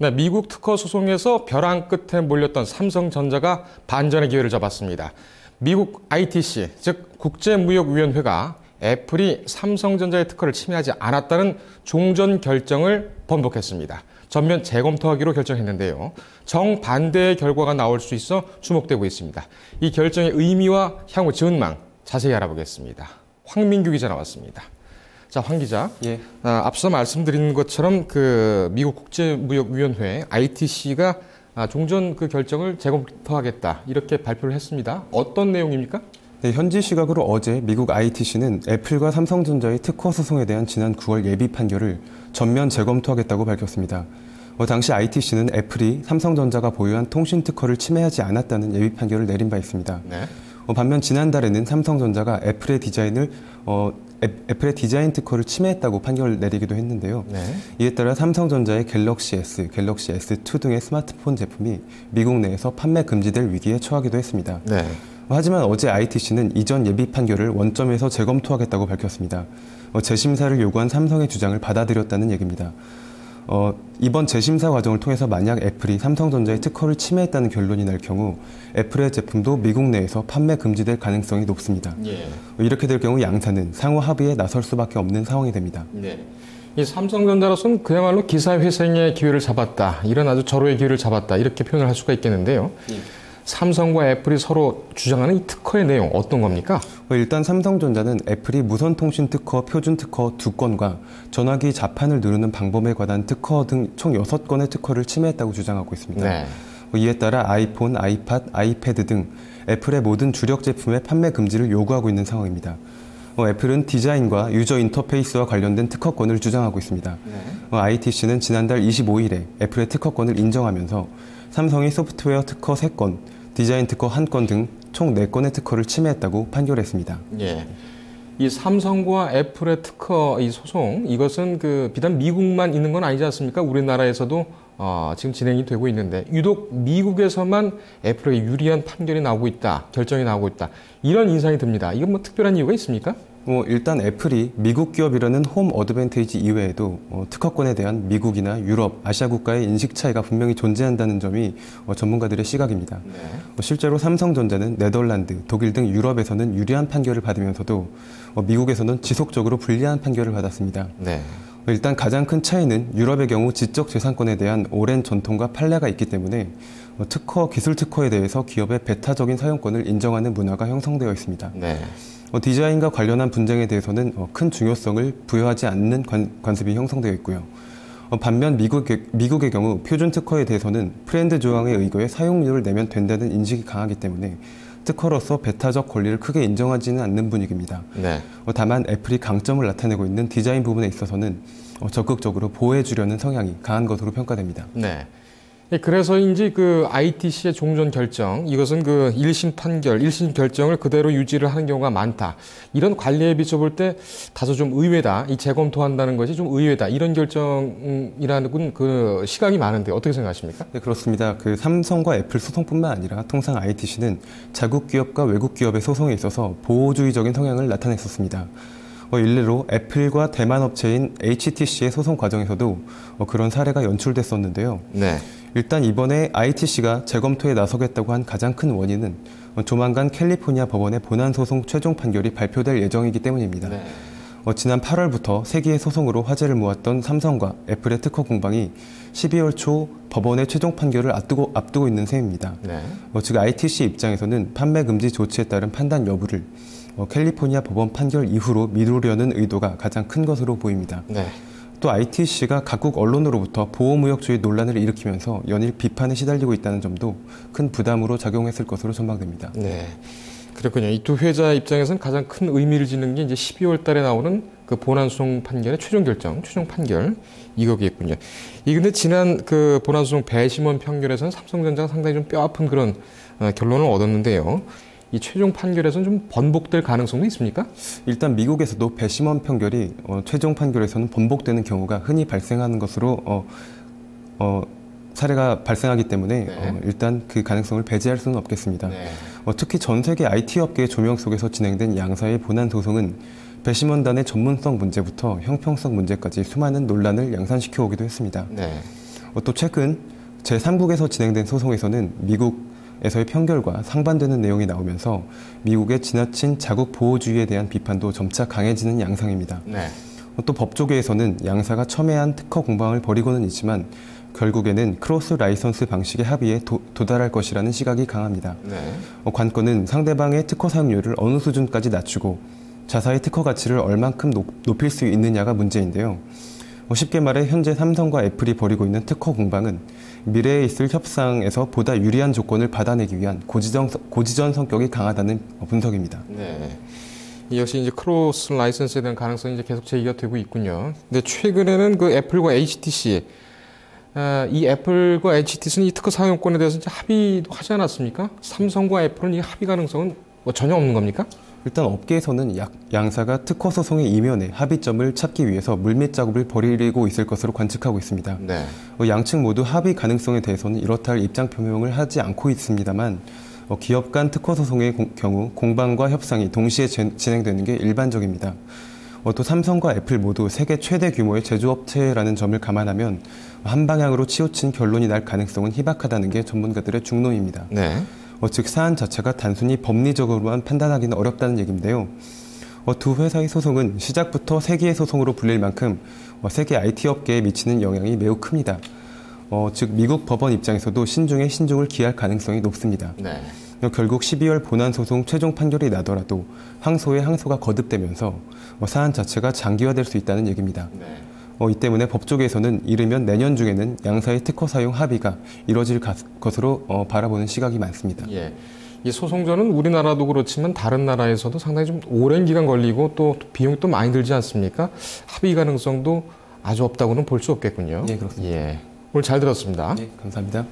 네, 미국 특허 소송에서 벼랑 끝에 몰렸던 삼성전자가 반전의 기회를 잡았습니다. 미국 ITC, 즉 국제무역위원회가 애플이 삼성전자의 특허를 침해하지 않았다는 종전 결정을 번복했습니다. 전면 재검토하기로 결정했는데요. 정반대의 결과가 나올 수 있어 주목되고 있습니다. 이 결정의 의미와 향후 전망 자세히 알아보겠습니다. 황민규 기자 나왔습니다. 자, 황 기자. 예. 앞서 말씀드린 것처럼 그 미국 국제무역위원회 ITC가 종전 그 결정을 재검토하겠다 이렇게 발표를 했습니다. 어떤 내용입니까? 네, 현지 시각으로 어제 미국 ITC는 애플과 삼성전자의 특허 소송에 대한 지난 9월 예비 판결을 전면 재검토하겠다고 밝혔습니다. 당시 ITC는 애플이 삼성전자가 보유한 통신 특허를 침해하지 않았다는 예비 판결을 내린 바 있습니다. 네. 반면 지난달에는 삼성전자가 애플의 디자인 특허를 침해했다고 판결을 내리기도 했는데요. 네. 이에 따라 삼성전자의 갤럭시 S, 갤럭시 S2 등의 스마트폰 제품이 미국 내에서 판매 금지될 위기에 처하기도 했습니다. 네. 하지만 어제 ITC는 이전 예비 판결을 원점에서 재검토하겠다고 밝혔습니다. 재심사를 요구한 삼성의 주장을 받아들였다는 얘기입니다. 이번 재심사 과정을 통해서 만약 애플이 삼성전자의 특허를 침해했다는 결론이 날 경우 애플의 제품도 미국 내에서 판매 금지될 가능성이 높습니다. 예. 이렇게 될 경우 양사는 상호 합의에 나설 수밖에 없는 상황이 됩니다. 네. 이 삼성전자로서는 그야말로 기사회생의 기회를 잡았다. 이런 아주 절호의 기회를 잡았다. 이렇게 표현을 할 수가 있겠는데요. 삼성과 애플이 서로 주장하는 이 특허의 내용 어떤 겁니까? 일단 삼성전자는 애플이 무선통신 특허, 표준 특허 2건과 전화기 자판을 누르는 방법에 관한 특허 등 총 6건의 특허를 침해했다고 주장하고 있습니다. 네. 이에 따라 아이폰, 아이팟, 아이패드 등 애플의 모든 주력 제품의 판매 금지를 요구하고 있는 상황입니다. 애플은 디자인과 유저 인터페이스와 관련된 특허권을 주장하고 있습니다. 네. ITC는 지난달 25일에 애플의 특허권을 인정하면서 삼성이 소프트웨어 특허 3건, 디자인 특허 1건 등 총 4건의 특허를 침해했다고 판결했습니다. 예. 이 삼성과 애플의 특허 이 소송 이것은 그 비단 미국만 있는 건 아니지 않습니까? 우리나라에서도 지금 진행이 되고 있는데 유독 미국에서만 애플에게 유리한 판결이 나오고 있다, 결정이 나오고 있다 이런 인상이 듭니다. 이건 뭐 특별한 이유가 있습니까? 일단 애플이 미국 기업이라는 홈 어드밴티지 이외에도 특허권에 대한 미국이나 유럽, 아시아 국가의 인식 차이가 분명히 존재한다는 점이 전문가들의 시각입니다. 네. 실제로 삼성전자는 네덜란드, 독일 등 유럽에서는 유리한 판결을 받으면서도 미국에서는 지속적으로 불리한 판결을 받았습니다. 네. 일단 가장 큰 차이는 유럽의 경우 지적재산권에 대한 오랜 전통과 판례가 있기 때문에 기술 특허에 대해서 기업의 배타적인 사용권을 인정하는 문화가 형성되어 있습니다. 네. 디자인과 관련한 분쟁에 대해서는 큰 중요성을 부여하지 않는 관습이 형성되어 있고요. 반면 미국의 경우 표준 특허에 대해서는 프렌드 조항에 의거해 사용료를 내면 된다는 인식이 강하기 때문에 특허로서 배타적 권리를 크게 인정하지는 않는 분위기입니다. 네. 다만 애플이 강점을 나타내고 있는 디자인 부분에 있어서는 적극적으로 보호해주려는 성향이 강한 것으로 평가됩니다. 네. 그래서인지 그 ITC의 종전 결정, 이것은 그 1심 판결, 1심 결정을 그대로 유지를 하는 경우가 많다. 이런 관리에 비춰볼 때 다소 좀 의외다. 이 재검토한다는 것이 좀 의외다. 이런 결정이라는 그 시각이 많은데 어떻게 생각하십니까? 네, 그렇습니다. 그 삼성과 애플 소송뿐만 아니라 통상 ITC는 자국 기업과 외국 기업의 소송에 있어서 보호주의적인 성향을 나타냈었습니다. 일례로 애플과 대만 업체인 HTC의 소송 과정에서도 그런 사례가 연출됐었는데요. 네. 일단 이번에 ITC가 재검토에 나서겠다고 한 가장 큰 원인은 조만간 캘리포니아 법원의 본안 소송 최종 판결이 발표될 예정이기 때문입니다. 네. 지난 8월부터 세기의 소송으로 화제를 모았던 삼성과 애플의 특허 공방이 12월 초 법원의 최종 판결을 앞두고 있는 셈입니다. 네. 즉 ITC 입장에서는 판매 금지 조치에 따른 판단 여부를 캘리포니아 법원 판결 이후로 미루려는 의도가 가장 큰 것으로 보입니다. 네. 또 ITC가 각국 언론으로부터 보호무역주의 논란을 일으키면서 연일 비판에 시달리고 있다는 점도 큰 부담으로 작용했을 것으로 전망됩니다. 네. 그렇군요. 이 두 회자 입장에서는 가장 큰 의미를 지는 게 이제 12월 달에 나오는 그 본안소송 판결의 최종 결정, 최종 판결 이거겠군요. 근데 지난 그 본안소송 배심원 판결에서는 삼성전자가 상당히 좀 뼈아픈 그런 결론을 얻었는데요. 이 최종 판결에서는 좀 번복될 가능성도 있습니까? 일단 미국에서도 배심원 판결이 최종 판결에서는 번복되는 경우가 흔히 발생하는 것으로 사례가 발생하기 때문에 네. 일단 그 가능성을 배제할 수는 없겠습니다. 네. 특히 전 세계 IT 업계의 조명 속에서 진행된 양사의 본안 소송은 배심원단의 전문성 문제부터 형평성 문제까지 수많은 논란을 양산시켜 오기도 했습니다. 네. 또 최근 제3국에서 진행된 소송에서는 미국에서의 판결과 상반되는 내용이 나오면서 미국의 지나친 자국 보호주의에 대한 비판도 점차 강해지는 양상입니다. 네. 또 법조계에서는 양사가 첨예한 특허 공방을 벌이고는 있지만 결국에는 크로스 라이선스 방식의 합의에 도달할 것이라는 시각이 강합니다. 네. 관건은 상대방의 특허 사용료를 어느 수준까지 낮추고 자사의 특허 가치를 얼만큼 높일 수 있느냐가 문제인데요. 쉽게 말해 현재 삼성과 애플이 벌이고 있는 특허 공방은 미래에 있을 협상에서 보다 유리한 조건을 받아내기 위한 고지전 성격이 강하다는 분석입니다. 네. 이 역시 이제 크로스 라이선스에 대한 가능성이 이제 계속 제기가 되고 있군요. 근데 최근에는 그 애플과 HTC, 이 애플과 HTC는 이 특허 사용권에 대해서 이제 합의도 하지 않았습니까? 삼성과 애플은 이 합의 가능성은 뭐 전혀 없는 겁니까? 일단 업계에서는 양사가 특허 소송의 이면에 합의점을 찾기 위해서 물밑 작업을 벌이고 있을 것으로 관측하고 있습니다. 네. 양측 모두 합의 가능성에 대해서는 이렇다 할 입장 표명을 하지 않고 있습니다만 기업 간 특허 소송의 경우 공방과 협상이 동시에 진행되는 게 일반적입니다. 또 삼성과 애플 모두 세계 최대 규모의 제조업체라는 점을 감안하면 한 방향으로 치우친 결론이 날 가능성은 희박하다는 게 전문가들의 중론입니다. 네. 즉 사안 자체가 단순히 법리적으로만 판단하기는 어렵다는 얘기인데요. 두 회사의 소송은 시작부터 세기의 소송으로 불릴 만큼 세계 IT 업계에 미치는 영향이 매우 큽니다. 즉 미국 법원 입장에서도 신중에 신중을 기할 가능성이 높습니다. 네. 결국 12월 본안 소송 최종 판결이 나더라도 항소에 항소가 거듭되면서 사안 자체가 장기화될 수 있다는 얘기입니다. 네. 이 때문에 법조계에서는 이르면 내년 중에는 양사의 특허 사용 합의가 이뤄질 것으로 바라보는 시각이 많습니다. 예. 이 소송전은 우리나라도 그렇지만 다른 나라에서도 상당히 좀 오랜 기간 걸리고 또 비용이 또 많이 들지 않습니까? 합의 가능성도 아주 없다고는 볼 수 없겠군요. 예, 그렇습니다. 예. 오늘 잘 들었습니다. 예, 감사합니다.